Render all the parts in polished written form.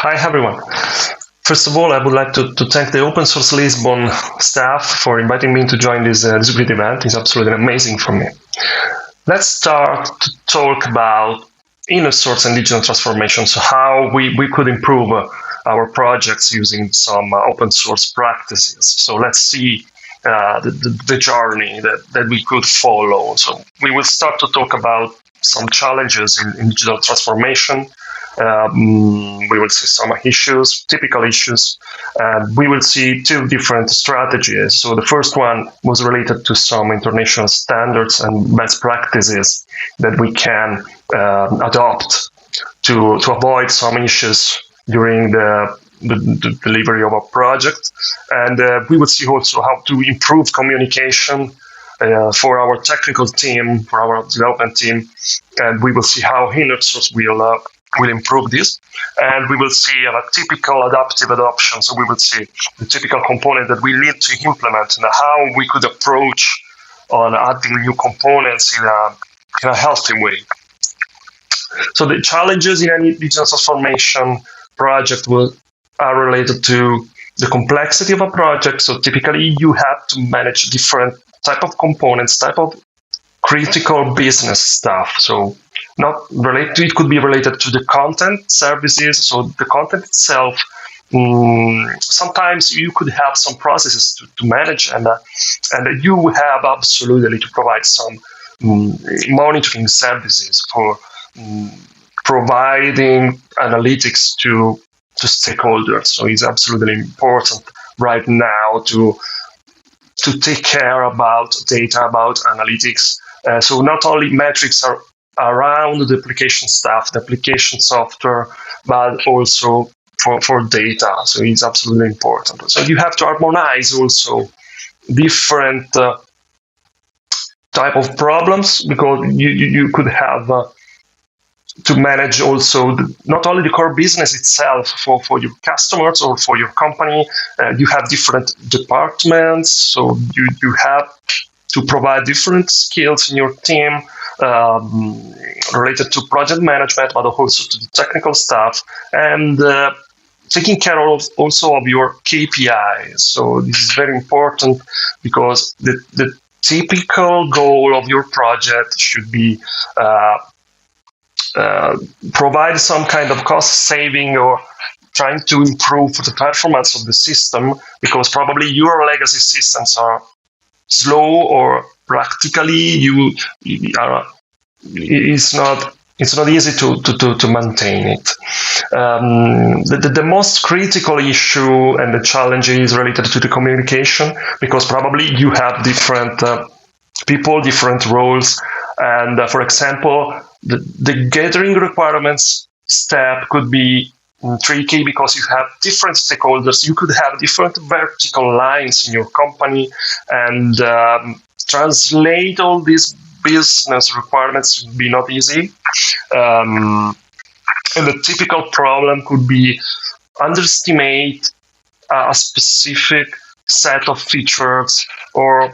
Hi, everyone. First of all, I would like to thank the Open Source Lisbon staff for inviting me to join this great event. It's absolutely amazing for me. Let's start to talk about InnerSource and digital transformation, so how we could improve our projects using some open source practices. So let's see the journey that we could follow. So we will start to talk about some challenges in digital transformation. We will see some issues, typical issues. We will see two different strategies. So the first one was related to some international standards and best practices that we can adopt to avoid some issues during the delivery of a project. And we will see also how to improve communication for our technical team, for our development team. And we will see how InnerSource will improve this, and we will see a typical adaptive adoption. So we will see the typical component that we need to implement and how we could approach on adding new components in a healthy way. So the challenges in any digital transformation project are related to the complexity of a project. So typically you have to manage different type of components, type of critical business stuff. So not related, it could be related to the content services. So the content itself, sometimes you could have some processes to manage, and you have absolutely to provide some monitoring services for providing analytics to stakeholders. So it's absolutely important right now to take care about data, about analytics. So not only metrics are around the application stuff, the application software, but also for data. So it's absolutely important. So you have to harmonize also different type of problems, because you could have to manage also not only the core business itself for your customers or for your company. You have different departments, so you have to provide different skills in your team related to project management, but also to the technical stuff, and taking care of also of your KPIs. So this is very important, because the typical goal of your project should be provide some kind of cost saving or trying to improve the performance of the system, because probably your legacy systems are slow, or practically it's not easy to maintain it. The most critical issue and the challenge is related to the communication, because probably you have different people, different roles, and for example, the gathering requirements step could be tricky, because you have different stakeholders. You could have different vertical lines in your company, and translate all these business requirements would be not easy. And the typical problem could be underestimate a specific set of features, or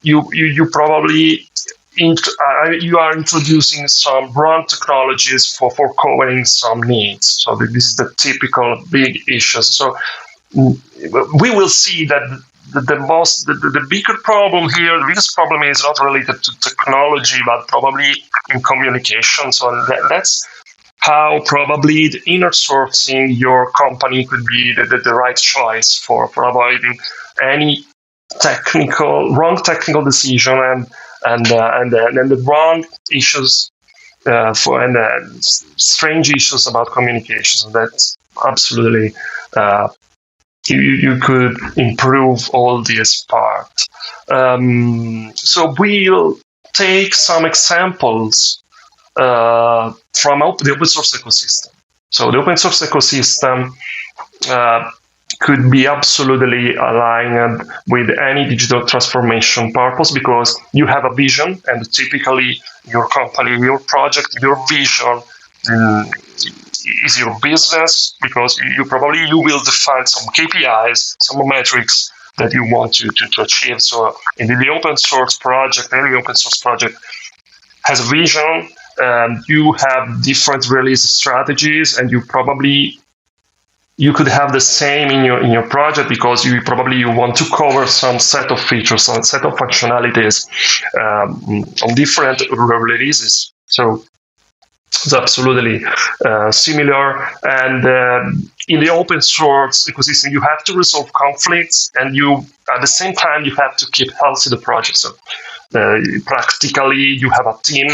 you probably you are introducing some wrong technologies for covering some needs. So this is the typical big issues. So we will see that the bigger problem here, the biggest problem is not related to technology, but probably in communication. So that's how probably the inner sourcing your company could be the right choice for avoiding any wrong technical decision and the wrong issues and strange issues about communication. So that's absolutely you could improve all this part. So we'll take some examples from the open source ecosystem. So the open source ecosystem could be absolutely aligned with any digital transformation purpose, because you have a vision, and typically your company, your project, your vision is your business, because you will define some KPIs, some metrics that you want to achieve. So in the open source project, any open source project has a vision, and you have different release strategies, and you probably you could have the same in your project, because you want to cover some set of features, some set of functionalities on different releases. So it's absolutely similar. And in the open source ecosystem, you have to resolve conflicts, and at the same time you have to keep healthy the project. So practically, you have a team,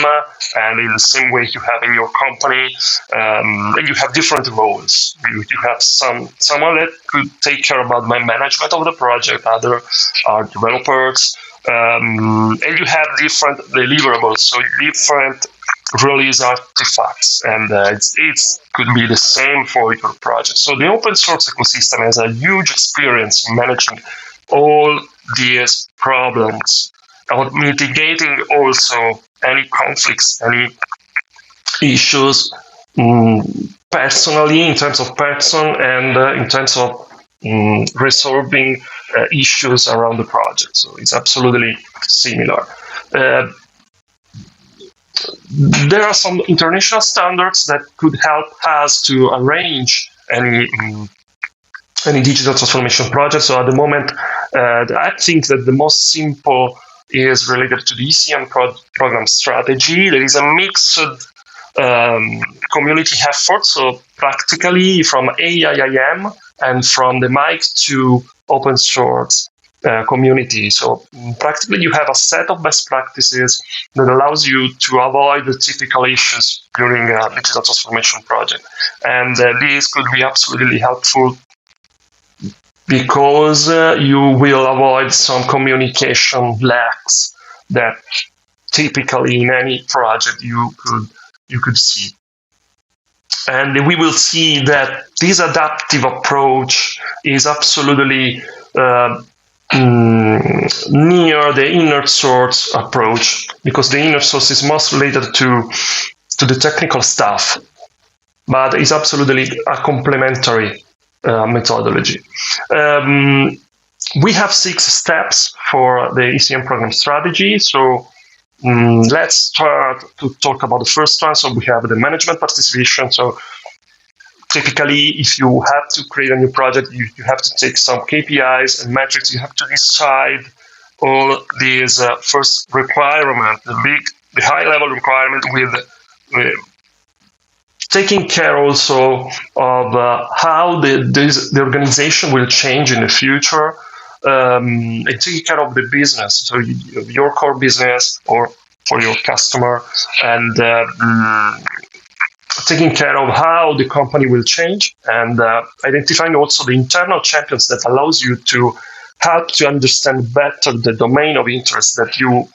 and in the same way you have in your company, and you have different roles. You have someone that could take care about my management of the project, other are developers, and you have different deliverables, so different release artifacts, and it could be the same for your project. So the open source ecosystem has a huge experience in managing all these problems, about mitigating also any conflicts, any issues, personally, in terms of person, and in terms of resolving issues around the project. So it's absolutely similar. There are some international standards that could help us to arrange any digital transformation project. So at the moment, I think that the most simple is related to the ECM program strategy. There is a mixed community effort, so practically from AIIM and from the MIC to open source community. So practically you have a set of best practices that allows you to avoid the typical issues during a digital transformation project. And this could be absolutely helpful, because you will avoid some communication lacks that typically in any project you could see. And we will see that this adaptive approach is absolutely near the InnerSource approach, because the InnerSource is most related to the technical stuff, but it's absolutely a complementary methodology. We have 6 steps for the ECM program strategy. So let's start to talk about the first one. So we have the management participation. So typically, if you have to create a new project, you have to take some KPIs and metrics. You have to decide all these first requirement, the high-level requirement, with taking care also of how the organization will change in the future, and taking care of the business, so your core business or for your customer, and taking care of how the company will change, and identifying also the internal champions that allows you to help to understand better the domain of interest that you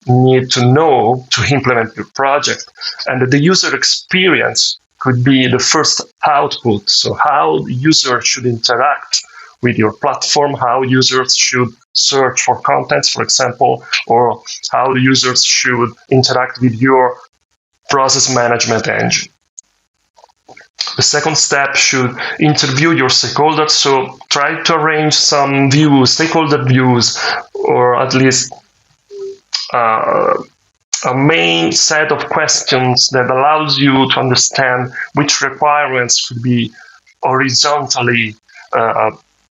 need to know to implement your project. And the user experience could be the first output. So how the user should interact with your platform, how users should search for contents, for example, or how the users should interact with your process management engine. The second step should interview your stakeholders. So try to arrange some views, stakeholder views, or at least a main set of questions that allows you to understand which requirements could be horizontally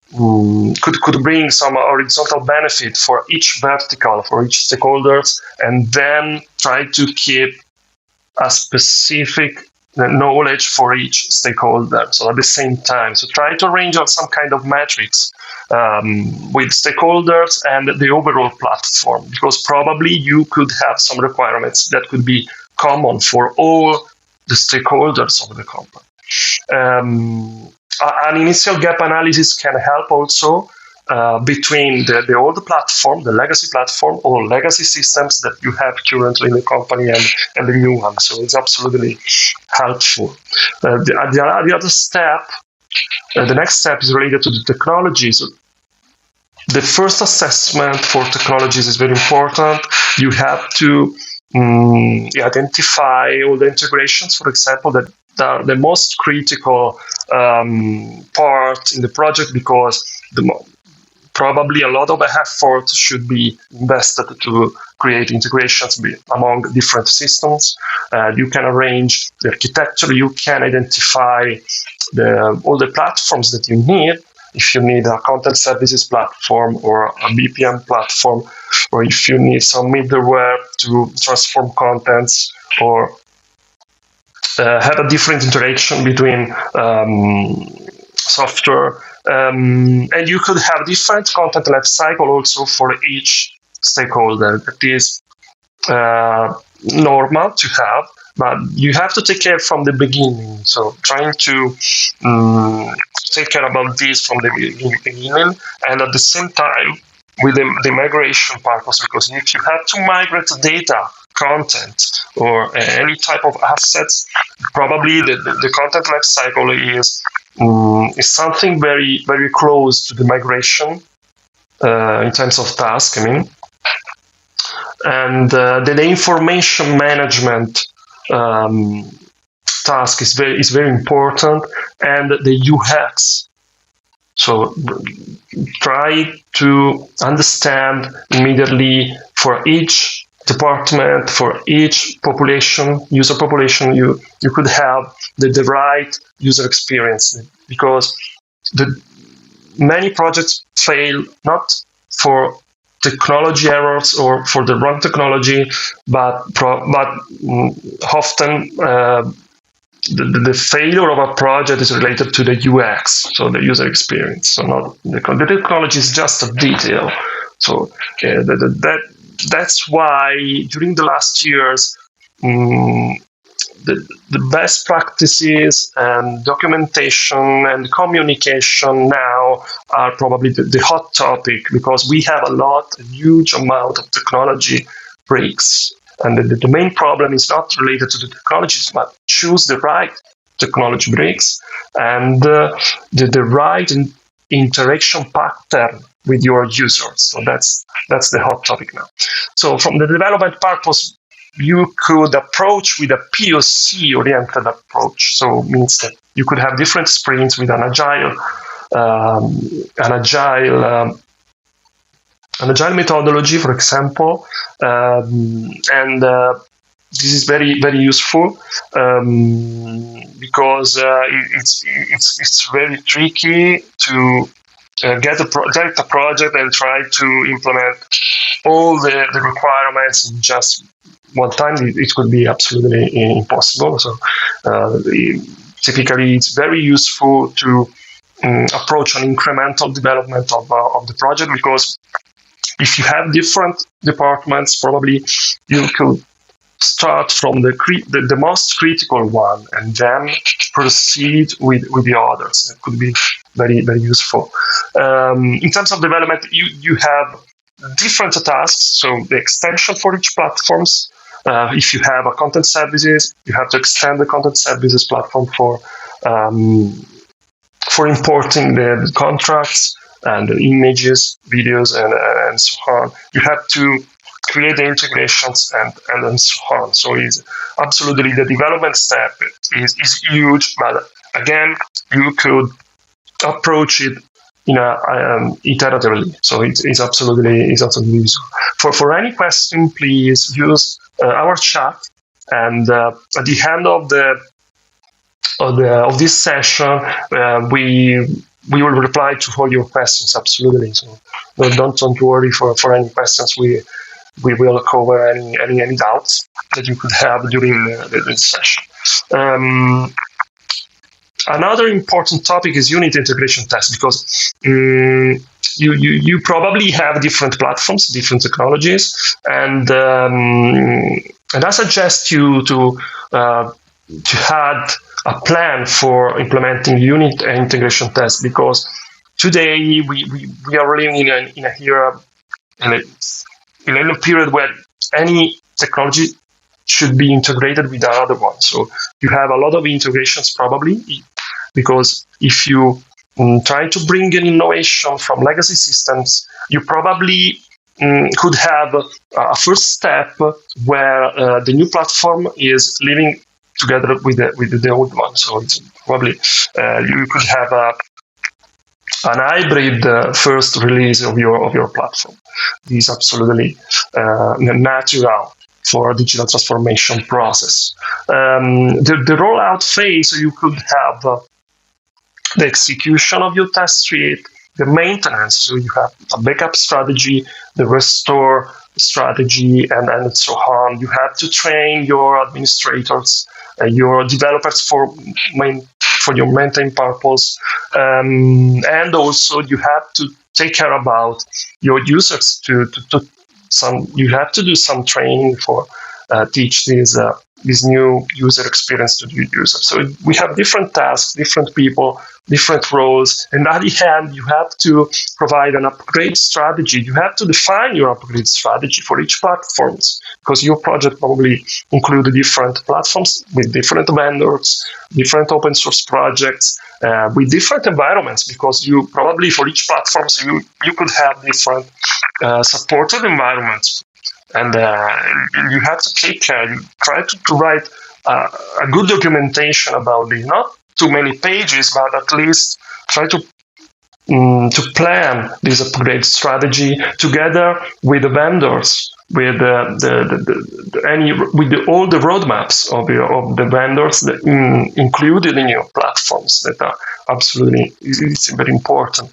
could bring some horizontal benefit for each vertical, for each stakeholders, and then try to keep a specific knowledge for each stakeholder. So at the same time, so try to arrange some kind of metrics with stakeholders and the overall platform, because probably you could have some requirements that could be common for all the stakeholders of the company. An initial gap analysis can help also between the old platform, the legacy platform, or legacy systems that you have currently in the company and the new one. So it's absolutely helpful. The other step, the next step is related to the technologies. The first assessment for technologies is very important. You have to identify all the integrations, for example, that are the most critical part in the project, because probably a lot of effort should be invested to create integrations among different systems. You can arrange the architecture. You can identify all the platforms that you need. If you need a content services platform or a BPM platform, or if you need some middleware to transform contents, or have a different interaction between software, and you could have different content lifecycle also for each stakeholder. That is normal to have, but you have to take care from the beginning. So trying to take care about this from the beginning, and at the same time with the migration purpose, because if you have to migrate data, content, or any type of assets, probably the content lifecycle is something very, very close to the migration in terms of task, I mean. And the information management task is very important, and the UX. So try to understand immediately for each department, for each user population, you could have the right user experience, because many projects fail not for technology errors or for the wrong technology, but often the failure of a project is related to the UX, so the user experience. So not the technology is just a detail. So that's why during the last years, the best practices and documentation and communication now are probably the hot topic, because we have a huge amount of technology breaks. And the main problem is not related to the technologies, but choose the right technology breaks and the right interaction pattern with your users. So that's the hot topic now. So from the development purpose, you could approach with a POC-oriented approach. So it means that you could have different sprints with an agile methodology, for example, and this is very, very useful because it's very tricky to get a project and try to implement all the requirements in just one time. It could be absolutely impossible. So typically, it's very useful to approach an incremental development of the project, because if you have different departments, probably you could start from the most critical one and then proceed with the others. It could be very, very useful. In terms of development, you have different tasks. So the extension for each platforms. If you have a content services, you have to extend the content services platform for importing the contracts and the images, videos, and so on. You have to create the integrations and so on. So it's absolutely, the development step is huge, but again, you could approach it iteratively. So it's absolutely useful. For any question, please use our chat, and at the end of this session, we will reply to all your questions. Absolutely. So don't worry for any questions. We will cover any doubts that you could have during the session. Another important topic is unit integration test, because you probably have different platforms, different technologies, and I suggest you to add a plan for implementing unit integration tests, because today we are living in a era, in a period where any technology should be integrated with the other one. So you have a lot of integrations probably, because if you try to bring an innovation from legacy systems, you probably could have a first step where the new platform is living together with the old one. So it's probably you could have an hybrid first release of your platform. This is absolutely natural for a digital transformation process. The rollout phase, you could have the execution of your test suite, the maintenance, so you have a backup strategy, the restore strategy, and so on. You have to train your administrators, your developers for your maintaining purpose, and also you have to take care about your users. You have to do some training for teach this new user experience to the user. So we have different tasks, different people, different roles, and at the end you have to provide an upgrade strategy. You have to define your upgrade strategy for each platform, because your project probably include different platforms with different vendors, different open source projects, with different environments, because you probably for each platform you could have different supported environments. And you have to take care. You try to write a good documentation about this. Not too many pages, but at least try to plan this upgrade strategy together with the vendors, with all the roadmaps of the vendors that, included in your platforms, that are absolutely it's very important.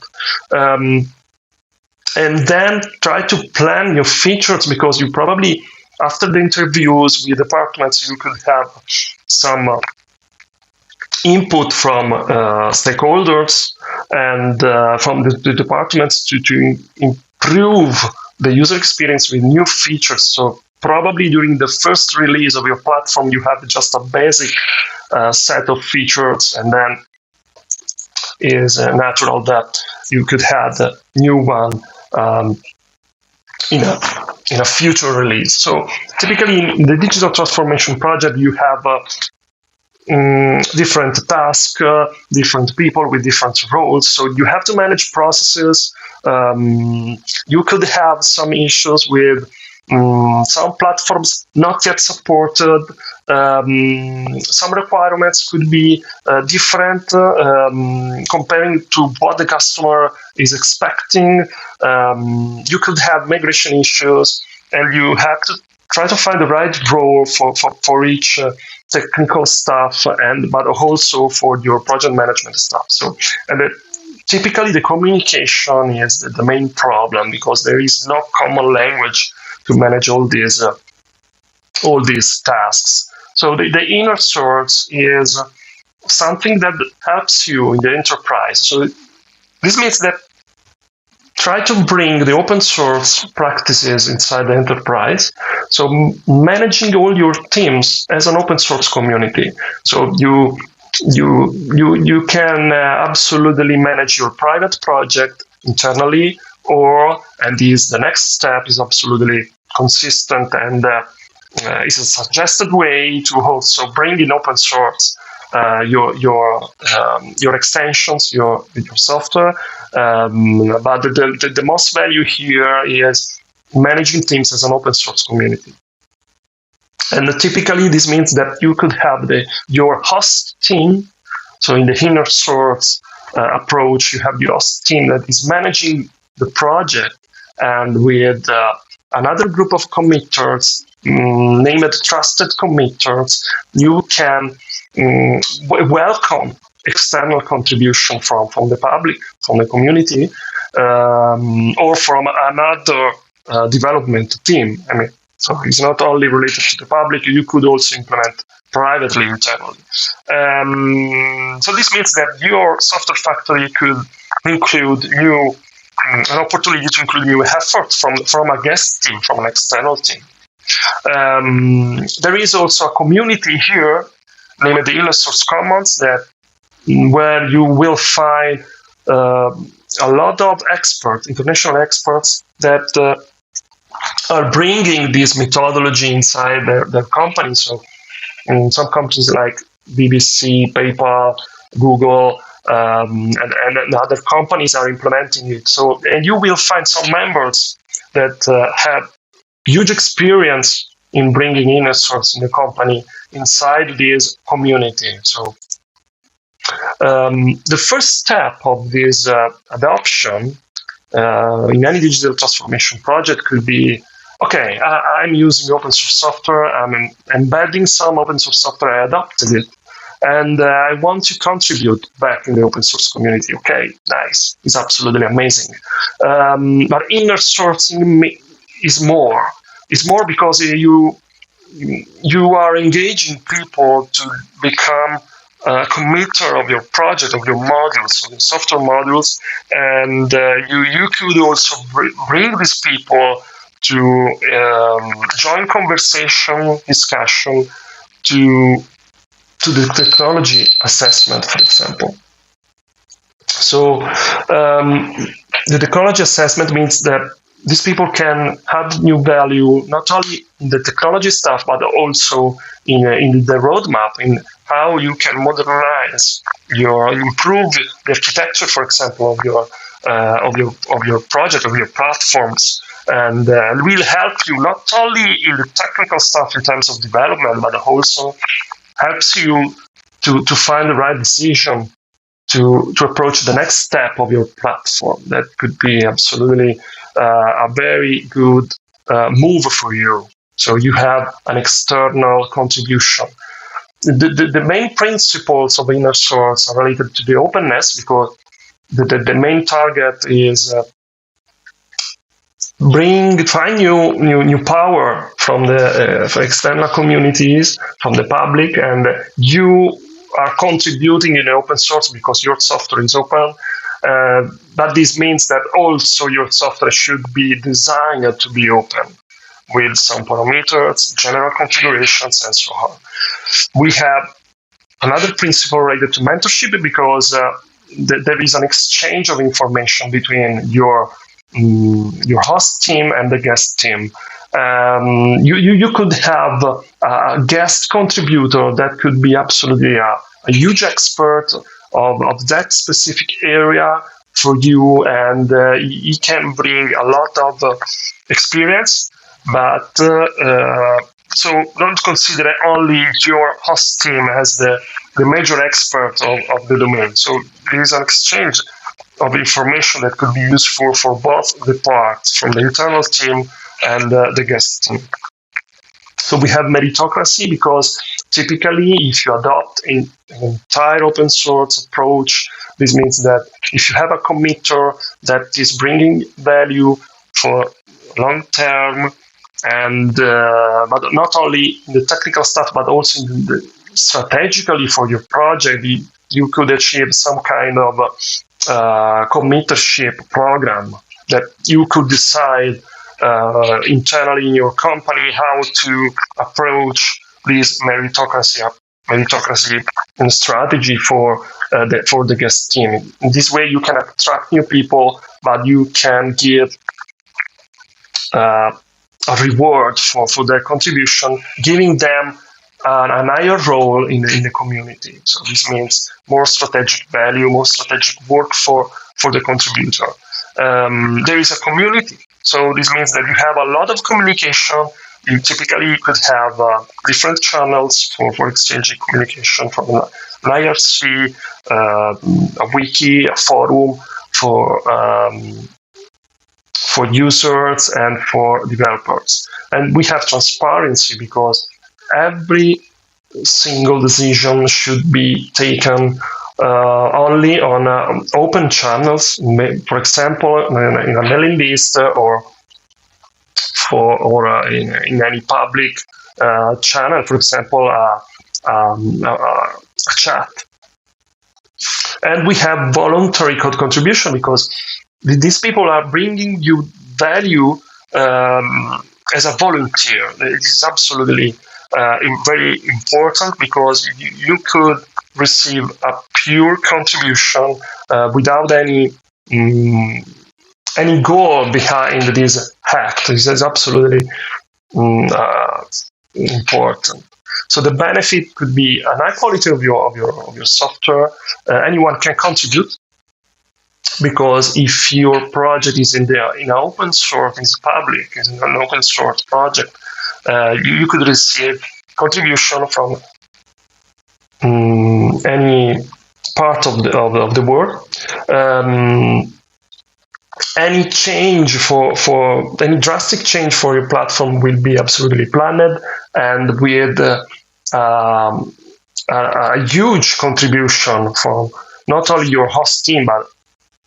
And then try to plan your features, because you probably, after the interviews with departments, you could have some input from stakeholders and from the departments to improve the user experience with new features. So probably during the first release of your platform, you have just a basic set of features, and then is natural that you could have a new one in a future release. So typically in the digital transformation project, you have different tasks, different people with different roles. So you have to manage processes. You could have some issues with some platforms not yet supported. Some requirements could be different comparing to what the customer is expecting. You could have migration issues, and you have to try to find the right role for each technical stuff, but also for your project management stuff. So, typically the communication is the main problem, because there is no common language to manage all these tasks. So the InnerSource is something that helps you in the enterprise. So this means that try to bring the open source practices inside the enterprise. So managing all your teams as an open source community. So you can absolutely manage your private project internally, and the next step is absolutely consistent, and is a suggested way to also bring in open source your extensions, your software. But the most value here is managing teams as an open source community. And typically this means that you could have your host team. So in the InnerSource approach, you have the host team that is managing the project, and with another group of committers, named trusted committers, you can welcome external contribution from the public, from the community, or from another development team. So it's not only related to the public, you could also implement privately internally. So this means that your software factory could include an opportunity to include new efforts from a guest team, from an external team. There is also a community here named the InnerSource Commons, where you will find a lot of experts, international experts, that are bringing this methodology inside their companies. So in some companies like BBC, PayPal, Google, and other companies are implementing it. So, and you will find some members that have huge experience in bringing InnerSource in the company inside this community. So The first step of this adoption in any digital transformation project could be, okay, I'm using open source software, I'm embedding some open source software, I adopted it, and I want to contribute back in the open source community. Okay, nice, it's absolutely amazing. But inner sourcing is more. It's more because you are engaging people to become a committer of your project, of your modules, of your software modules, and you could also bring these people to join conversation, discussion, to the technology assessment, for example. So the technology assessment means that these people can add new value, not only in the technology stuff, but also in the roadmap, in how you can modernize improve the architecture, for example, of your project, of your platforms, and will help you not only in the technical stuff in terms of development, but also helps you to find the right decision to approach the next step of your platform. That could be absolutely a very good move for you. So you have an external contribution. The main principles of InnerSource are related to the openness, because the main target is find new power from the external communities, from the public, and you are contributing in open source because your software is open. But this means that also your software should be designed to be open, with some parameters, general configurations, and so on. We have another principle related to mentorship, because there is an exchange of information between your host team and the guest team. You could have a guest contributor that could be absolutely a huge expert of that specific area for you, and he can bring a lot of experience. But so don't consider only your host team as the major expert of the domain. So there is an exchange of information that could be useful for both the parts, from the internal team and the guest team. So we have meritocracy, because typically if you adopt an entire open source approach, this means that if you have a committer that is bringing value for long term, and but not only in the technical stuff, but also in strategically for your project, you could achieve some kind of committership program that you could decide internally in your company how to approach this meritocracy strategy for the guest team. In this way, you can attract new people, but you can give a reward for their contribution, giving them an higher role in the community. So this means more strategic value, more strategic work for the contributor. There is a community. So this means that you have a lot of communication. You typically could have different channels for exchanging communication, from an IRC, a wiki, a forum for users and for developers. And we have transparency, because every single decision should be taken only on open channels, for example, in a mailing list or in any public channel, for example, a chat. And we have voluntary code contribution, because these people are bringing you value as a volunteer. It is absolutely very important, because you could receive a pure contribution without any goal behind this act. This is absolutely important. So the benefit could be a high quality of your software. Anyone can contribute, because if your project is in open source, is public, is an open source project, you could receive contribution from any part of the work. Any change for any drastic change for your platform will be absolutely planned and with a huge contribution from not only your host team but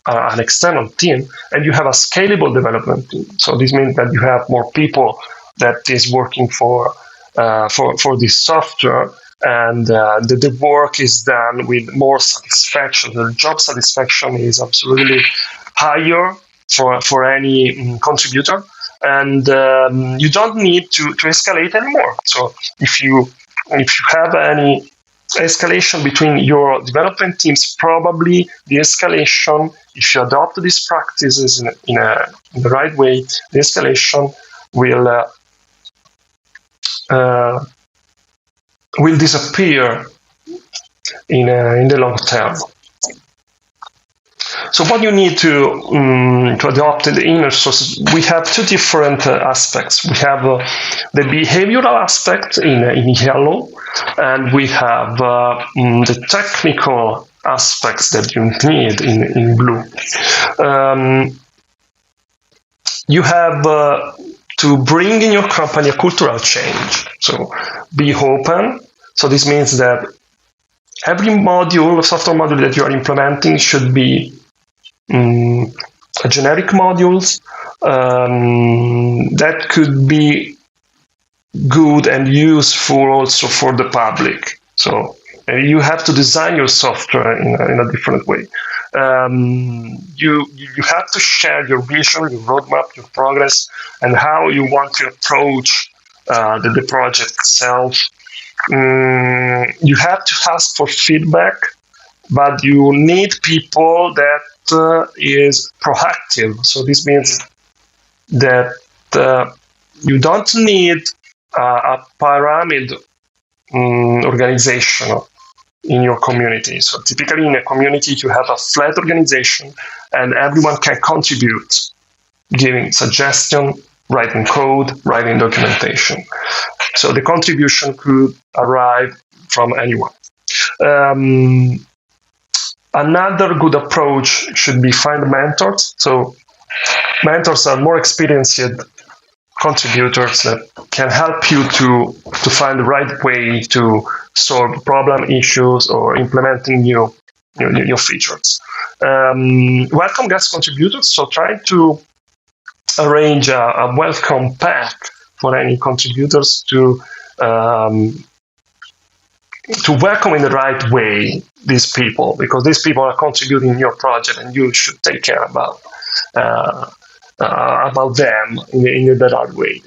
an external team, and you have a scalable development team. So this means that you have more people that is working for this software, and the work is done with more satisfaction. The job satisfaction is absolutely higher for any contributor, and you don't need to escalate anymore. So if you have any escalation between your development teams, probably the escalation, if you adopt these practices in the right way, the escalation will disappear in the long term. So what you need to adopt the InnerSource, we have two different aspects. We have the behavioral aspect in yellow, and we have the technical aspects that you need in blue. You have to bring in your company a cultural change. So be open. So this means that every software module that you are implementing should be generic modules that could be good and useful also for the public. So you have to design your software in a different way. You have to share your vision, your roadmap, your progress, and how you want to approach the project itself. You have to ask for feedback, but you need people that is proactive. So this means that you don't need a pyramid organization in your community. So typically in a community, you have a flat organization and everyone can contribute, giving suggestion, writing code, writing documentation. So the contribution could arrive from anyone. Another good approach should be find mentors. So mentors are more experienced contributors that can help you to find the right way to solve problem issues or implementing new features. Welcome guest contributors. So try to arrange a welcome pack for any contributors to welcome in the right way these people, because these people are contributing in your project and you should take care about them in the right way.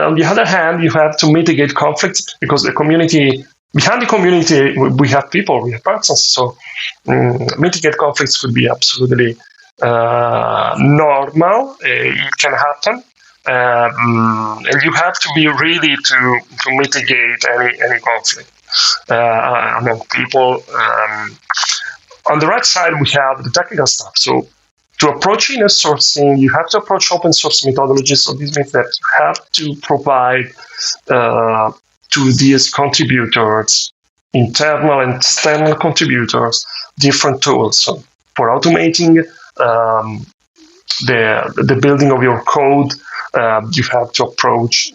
On the other hand, you have to mitigate conflicts, because behind the community, we have people, we have persons. So mitigate conflicts could be absolutely normal. It can happen. And you have to be ready to mitigate any conflict among people. On the right side, we have the technical stuff. So to approach inner sourcing, you have to approach open source methodologies. So this means that you have to provide to these contributors, internal and external contributors, different tools. So for automating the building of your code, you have to approach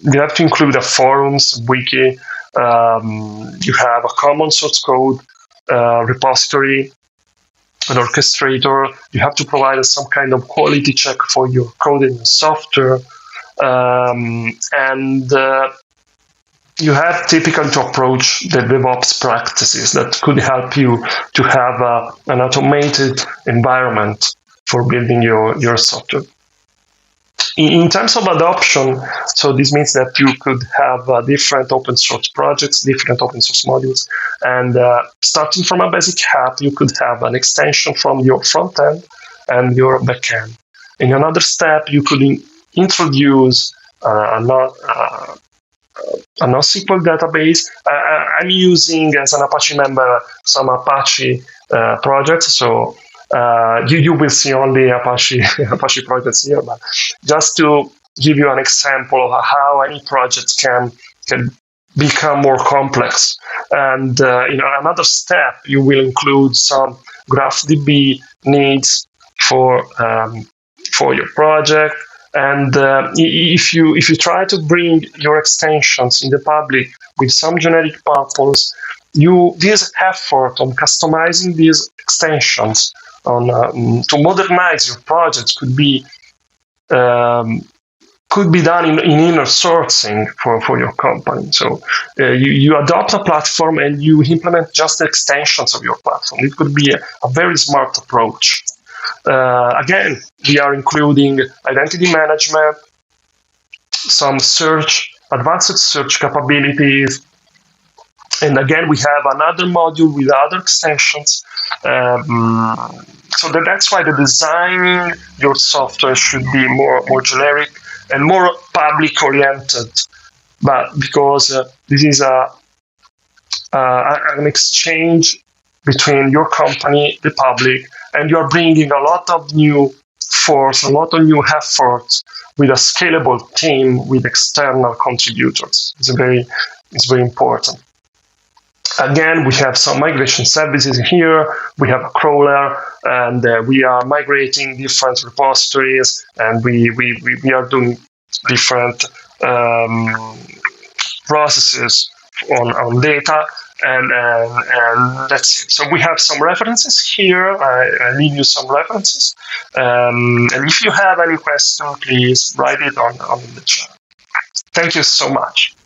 you have to include a forums, wiki, you have a common source code repository, an orchestrator. You have to provide some kind of quality check for your code and software, and you have typically to approach the DevOps practices that could help you to have an automated environment for building your software. In terms of adoption, so this means that you could have different open source projects, different open source modules, and starting from a basic app, you could have an extension from your front end and your back end. In another step, you could introduce a NoSQL database. I'm using, as an Apache member, some Apache projects, so you will see only Apache projects here, but just to give you an example of how any project can become more complex. And another step, you will include some GraphDB needs for your project. And if you try to bring your extensions in the public with some generic purpose, this effort on customizing these extensions to modernize your projects could be done in inner sourcing for your company. So you adopt a platform and you implement just the extensions of your platform. It could be a very smart approach. Again, we are including identity management, some advanced search capabilities, and again, we have another module with other extensions. So that's why the design your software should be more generic and more public oriented, but because this is an exchange between your company, the public, and you're bringing a lot of new force, a lot of new efforts with a scalable team with external contributors. It's very important. Again, we have some migration services here. We have a crawler, and we are migrating different repositories, and we are doing different processes on data, and that's it. So we have some references here. I leave you some references, and if you have any question, please write it on the chat. Thank you so much.